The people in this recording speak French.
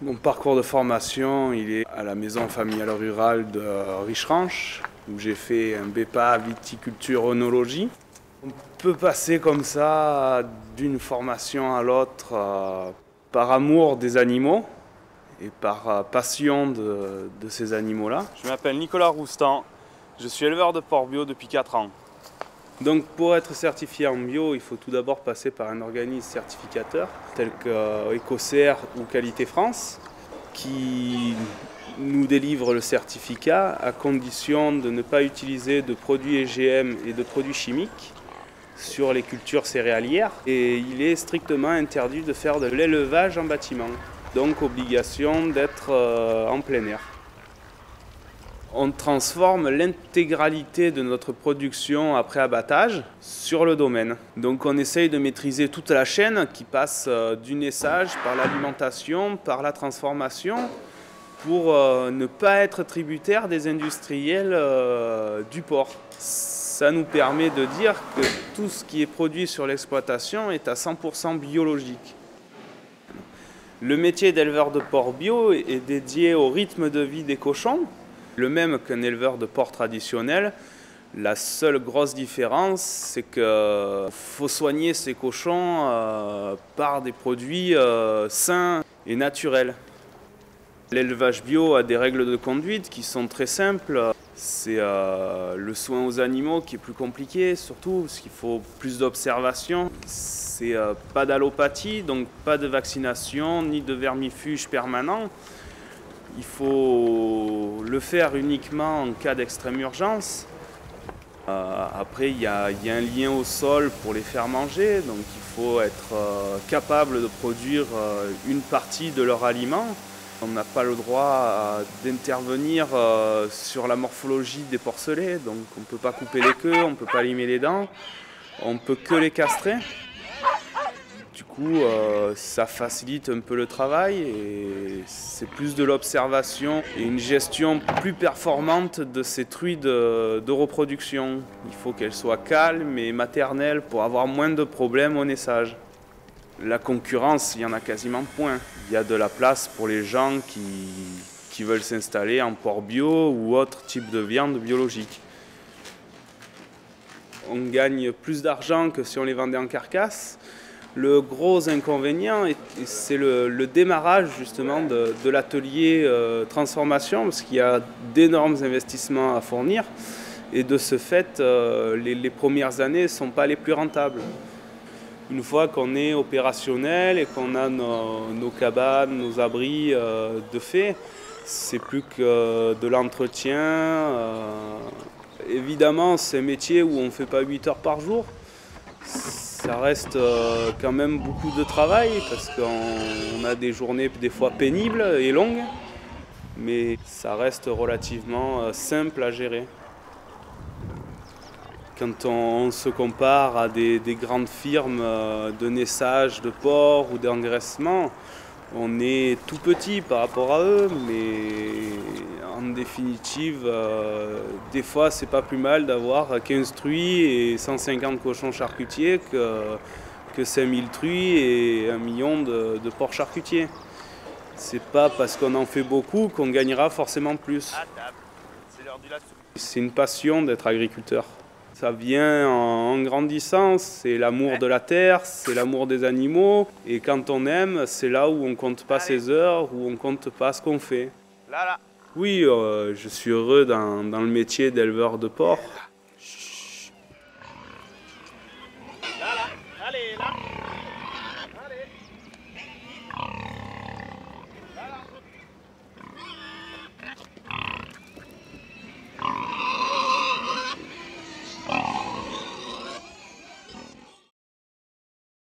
Mon parcours de formation, il est à la maison familiale rurale de Richeranche, où j'ai fait un BEPA viticulture-œnologie. On peut passer comme ça d'une formation à l'autre par amour des animaux et par passion de ces animaux-là. Je m'appelle Nicolas Roustan, je suis éleveur de porc bio depuis 4 ans. Donc pour être certifié en bio, il faut tout d'abord passer par un organisme certificateur tel que Écocert ou Qualité France qui nous délivre le certificat à condition de ne pas utiliser de produits EGM et de produits chimiques sur les cultures céréalières et il est strictement interdit de faire de l'élevage en bâtiment, donc obligation d'être en plein air. On transforme l'intégralité de notre production après abattage sur le domaine. Donc on essaye de maîtriser toute la chaîne qui passe du naissage, par l'alimentation, par la transformation, pour ne pas être tributaire des industriels du porc. Ça nous permet de dire que tout ce qui est produit sur l'exploitation est à 100% biologique. Le métier d'éleveur de porc bio est dédié au rythme de vie des cochons, le même qu'un éleveur de porc traditionnel. La seule grosse différence, c'est qu'il faut soigner ces cochons par des produits sains et naturels. L'élevage bio a des règles de conduite qui sont très simples. C'est le soin aux animaux qui est plus compliqué, surtout parce qu'il faut plus d'observation. C'est pas d'allopathie, donc pas de vaccination ni de vermifuge permanent. Il faut le faire uniquement en cas d'extrême urgence. Après, il y a un lien au sol pour les faire manger, donc il faut être capable de produire une partie de leur aliment. On n'a pas le droit d'intervenir sur la morphologie des porcelets, donc on ne peut pas couper les queues, on ne peut pas limer les dents, on ne peut que les castrer. Du coup, ça facilite un peu le travail et c'est plus de l'observation et une gestion plus performante de ces truies de reproduction. Il faut qu'elles soient calmes et maternelles pour avoir moins de problèmes au naissage. La concurrence, il y en a quasiment point. Il y a de la place pour les gens qui veulent s'installer en porc bio ou autre type de viande biologique. On gagne plus d'argent que si on les vendait en carcasse. Le gros inconvénient, c'est le démarrage justement de l'atelier transformation, parce qu'il y a d'énormes investissements à fournir, et de ce fait, les premières années ne sont pas les plus rentables. Une fois qu'on est opérationnel et qu'on a nos cabanes, nos abris de fait, c'est plus que de l'entretien. Évidemment, c'est un métier où on ne fait pas 8 heures par jour. Ça reste quand même beaucoup de travail parce qu'on a des journées des fois pénibles et longues, mais ça reste relativement simple à gérer. Quand on se compare à des grandes firmes de naissage de porc ou d'engraissement, on est tout petit par rapport à eux, mais en définitive, des fois c'est pas plus mal d'avoir 15 truies et 150 cochons charcutiers que 5000 truies et 1 million de porcs charcutiers. C'est pas parce qu'on en fait beaucoup qu'on gagnera forcément plus. C'est une passion d'être agriculteur. Ça vient en grandissant, c'est l'amour de la terre, c'est l'amour des animaux. Et quand on aime, c'est là où on compte pas ses heures, où on compte pas ce qu'on fait. Oui, je suis heureux dans le métier d'éleveur de porc.